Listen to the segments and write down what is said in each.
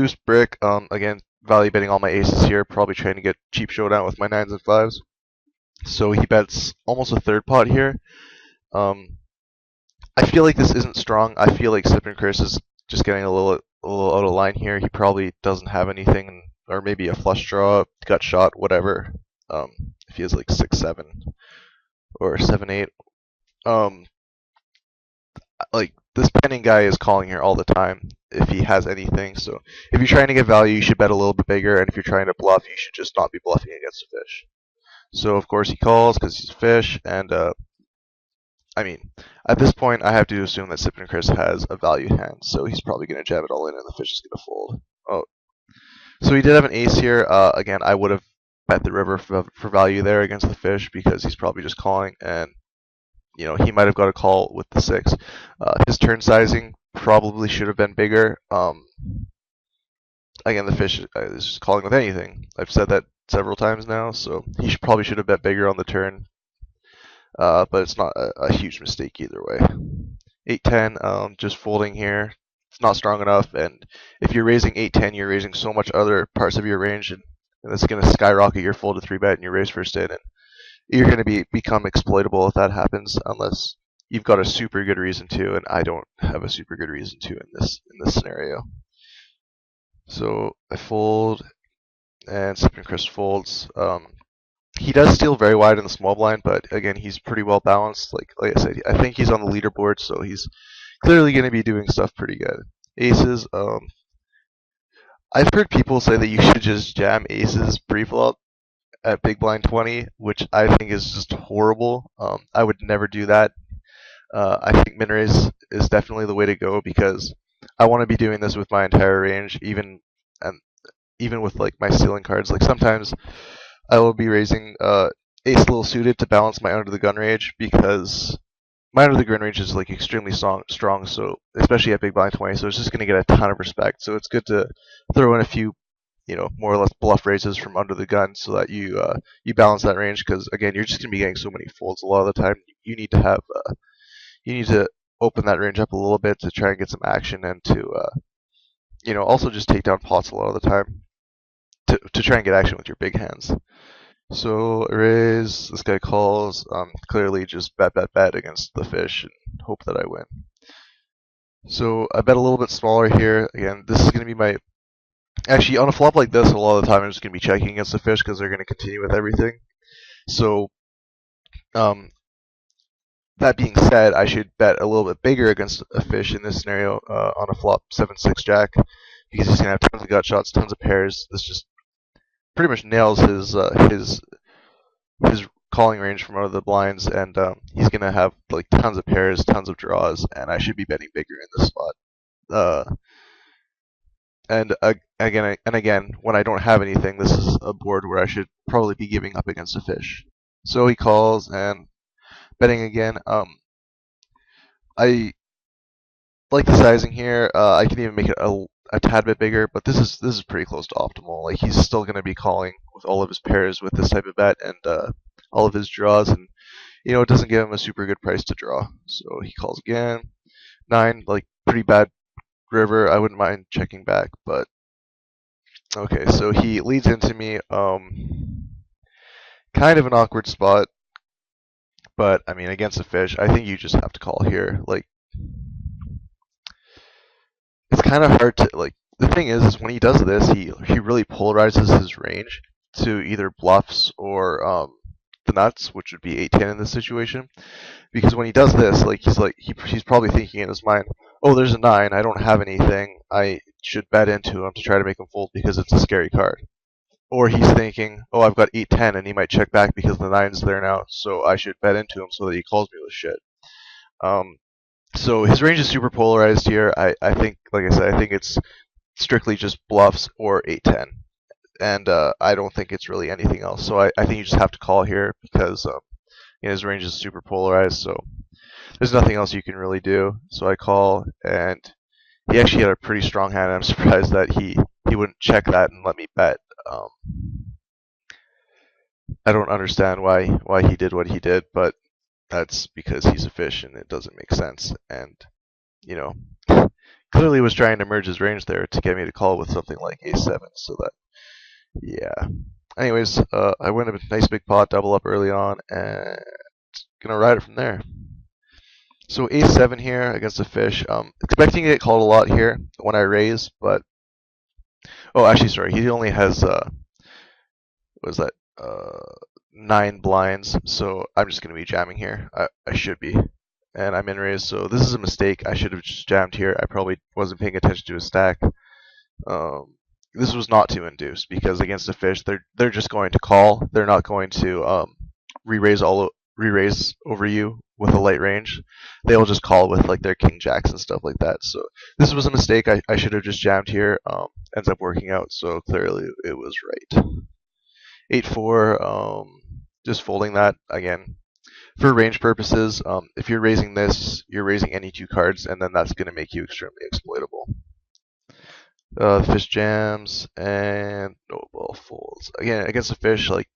boost brick. Again, value betting all my aces here, probably trying to get cheap showdown with my 9s and 5s. So he bets almost a third pot here. Um, I feel like this isn't strong. I feel like Sip and Chris is just getting a little out of line here. He probably doesn't have anything, or maybe a flush draw, gut shot, whatever. If he has like 6-7 or 7-8. Um, like this pending guy is calling here all the time if he has anything. So if you're trying to get value, you should bet a little bit bigger, and if you're trying to bluff, you should just not be bluffing against a fish. So of course he calls because he's a fish, and I mean, at this point, I have to assume that Sip and Chris has a value hand, so he's probably going to jab it all in, and the fish is going to fold. Oh, so he did have an ace here. Again, I would have bet the river for value there against the fish because he's probably just calling, and he might have got a call with the 6. His turn sizing probably should have been bigger. Again, the fish is just calling with anything. I've said that several times now, so he probably should have bet bigger on the turn. But it's not a huge mistake either way. 8-10, just folding here. It's not strong enough, and if you're raising 8-10, you're raising so much other parts of your range, and it's going to skyrocket your fold to 3-bet and your raise first in, and you're going to become exploitable if that happens, unless you've got a super good reason to, and I don't have a super good reason to in this scenario. So I fold, and Sip and Chris folds. He does steal very wide in the small blind, but again, he's pretty well balanced. Like I said, I think he's on the leaderboard, so he's clearly going to be doing stuff pretty good. Aces. I've heard people say that you should just jam aces pre-flop at big blind 20, which I think is just horrible. I would never do that. I think min raise is definitely the way to go because I want to be doing this with my entire range, even with like my ceiling cards. Like sometimes I will be raising ace little suited to balance my under the gun range because my under the gun range is like extremely strong. So especially at big blind 20, so it's just going to get a ton of respect. So it's good to throw in a few, more or less bluff raises from under the gun so that you balance that range. Because again, you're just going to be getting so many folds a lot of the time. You need to have you need to open that range up a little bit to try and get some action and to also just take down pots a lot of the time to try and get action with your big hands. So raise, this guy calls, clearly just bet against the fish and hope that I win. So I bet a little bit smaller here. Again, this is going to be my, actually on a flop like this, a lot of the time I'm just going to be checking against the fish because they're going to continue with everything. So that being said, I should bet a little bit bigger against a fish in this scenario on a flop 7-6 jack because he's going to have tons of gut shots, tons of pairs. This just pretty much nails his calling range from out of the blinds, and he's gonna have like tons of pairs, tons of draws, and I should be betting bigger in this spot. And again, when I don't have anything, this is a board where I should probably be giving up against a fish. So he calls and betting again. I like the sizing here. I can even make it a tad bit bigger, but this is pretty close to optimal. Like he's still going to be calling with all of his pairs with this type of bet and all of his draws, and it doesn't give him a super good price to draw. So he calls again. 9, like pretty bad river. I wouldn't mind checking back, but okay. So he leads into me. Kind of an awkward spot, but I mean against a fish, I think you just have to call here. Like it's kind of hard to like. The thing is when he does this, he really polarizes his range to either bluffs or the nuts, which would be 8-10 in this situation. Because when he does this, he's probably thinking in his mind, oh, there's a 9, I don't have anything, I should bet into him to try to make him fold because it's a scary card. Or he's thinking, oh, I've got 8-10, and he might check back because the 9's there now, so I should bet into him so that he calls me with shit. So his range is super polarized here. I think, like I said, I think it's strictly just bluffs or 8-10. And I don't think it's really anything else. So I think you just have to call here because his range is super polarized. So there's nothing else you can really do. So I call, and he actually had a pretty strong hand. I'm surprised that he wouldn't check that and let me bet. I don't understand why he did what he did, but that's because he's a fish and it doesn't make sense. And clearly was trying to merge his range there to get me to call with something like a7. So that, yeah. Anyways, I went a nice big pot, double up early on, and gonna ride it from there. So a7 here against the fish. Expecting to get called a lot here when I raise, but oh, actually, sorry, he only has what was that 9 blinds, so I'm just gonna be jamming here. I should be, and I'm in raise, so this is a mistake. I should have just jammed here. I probably wasn't paying attention to his stack. Um, this was not to induce because against the fish, they're just going to call. They're not going to re-raise over you with a light range. They'll just call with like their king jacks and stuff like that. So this was a mistake. I should have just jammed here. Ends up working out. So clearly it was right. 8-4. Just folding that again for range purposes. If you're raising this, you're raising any 2 cards, and then that's going to make you extremely exploitable. Fish jams and no ball folds. Again, against the fish, like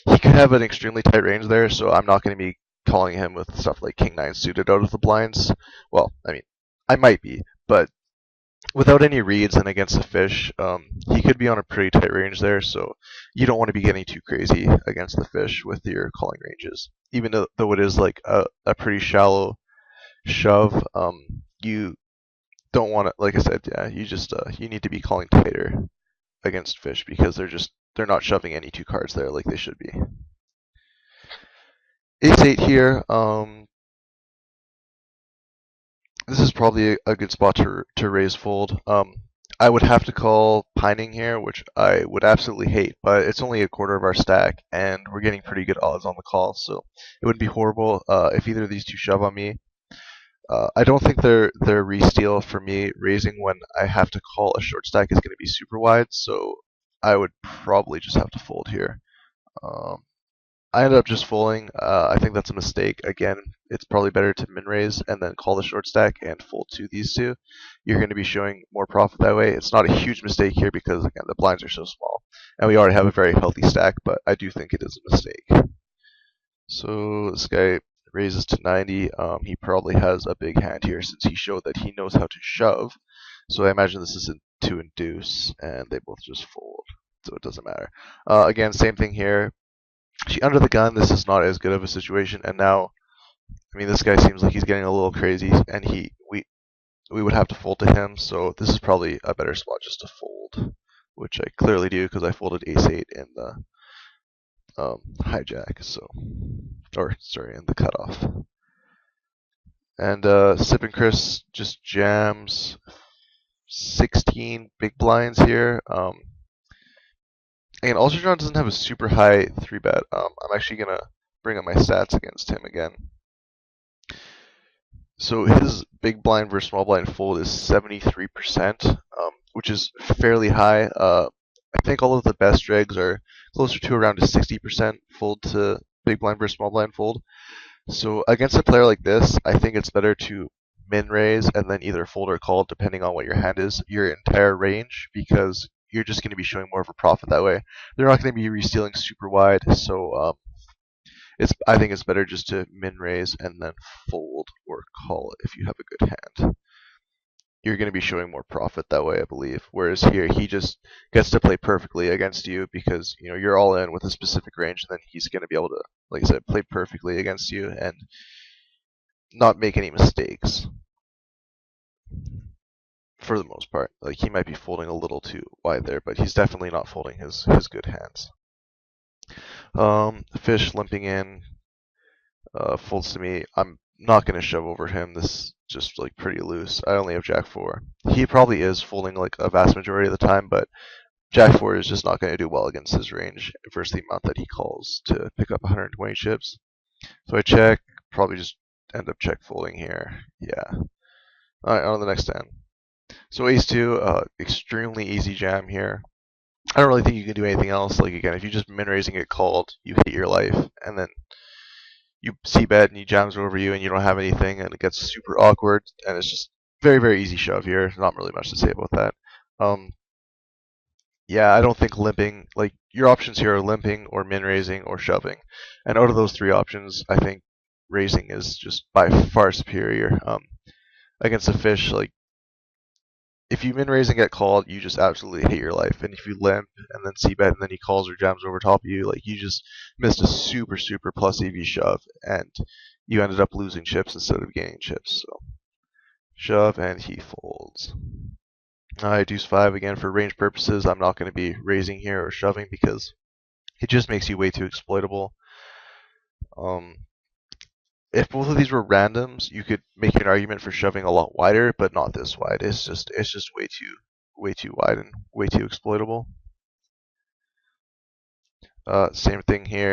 he could have an extremely tight range there, so I'm not going to be calling him with stuff like King 9 suited out of the blinds. Well, I mean, I might be, but without any reads and against the fish, he could be on a pretty tight range there, so you don't want to be getting too crazy against the fish with your calling ranges. Even though it is like a pretty shallow shove, you don't want to, like I said, yeah, you just you need to be calling tighter against fish because they're not shoving any 2 cards there like they should be. Ace-8 here. This is probably a good spot to raise fold. I would have to call pining here, which I would absolutely hate, but it's only a quarter of our stack, and we're getting pretty good odds on the call, so it wouldn't be horrible if either of these two shove on me. I don't think their re-steal for me raising when I have to call a short stack is going to be super wide, so I would probably just have to fold here. I ended up just folding. I think that's a mistake. Again, it's probably better to min raise and then call the short stack and fold to these two. You're going to be showing more profit that way. It's not a huge mistake here because, again, the blinds are so small. And we already have a very healthy stack, but I do think it is a mistake. So this guy raises to 90. He probably has a big hand here since he showed that he knows how to shove. So I imagine this is to induce, and they both just fold. So it doesn't matter. Again, same thing here. She under the gun. This is not as good of a situation, and now, I mean, this guy seems like he's getting a little crazy, and we would have to fold to him. So this is probably a better spot just to fold, which I clearly do because I folded ace-8 in the hijack. So, or sorry, in the cutoff. And Sip and Chris just jams 16 big blinds here. And Ultratron doesn't have a super high 3-bet. I'm actually going to bring up my stats against him again. So his big blind versus small blind fold is 73%, which is fairly high. I think all of the best dregs are closer to around a 60% fold to big blind versus small blind fold. So against a player like this, I think it's better to min raise and then either fold or call depending on what your hand is, your entire range, because you're just going to be showing more of a profit that way. They're not going to be re-stealing super wide, so I think it's better just to min raise and then fold or call if you have a good hand. You're going to be showing more profit that way, I believe. Whereas here, he just gets to play perfectly against you because you're all in with a specific range, and then he's going to be able to, like I said, play perfectly against you and not make any mistakes. For the most part, like he might be folding a little too wide there, but he's definitely not folding his good hands. Fish limping in, folds to me. I'm not going to shove over him. This is just like pretty loose. I only have Jack 4. He probably is folding like a vast majority of the time, but Jack 4 is just not going to do well against his range versus the amount that he calls to pick up 120 chips. So I check, probably just end up check folding here. Yeah. Alright, on to the next hand. So ace 2, extremely easy jam here. I don't really think you can do anything else. Like again, if you just min raising it called, you hate your life, and then you c-bet and he jams over you and you don't have anything and it gets super awkward and it's just very, very easy shove here. Not really much to say about that. Yeah, I don't think limping, like your options here are limping or min raising or shoving. And out of those 3 options, I think raising is just by far superior. Against a fish, like if you min raise and get called, you just absolutely hate your life. And if you limp and then c bet and then he calls or jams over top of you, like you just missed a super plus EV shove and you ended up losing chips instead of gaining chips. So shove and he folds. Alright, deuce 5 again for range purposes. I'm not going to be raising here or shoving because it just makes you way too exploitable. If both of these were randoms, you could make an argument for shoving a lot wider, but not this wide. It's just way too wide and way too exploitable. Same thing here.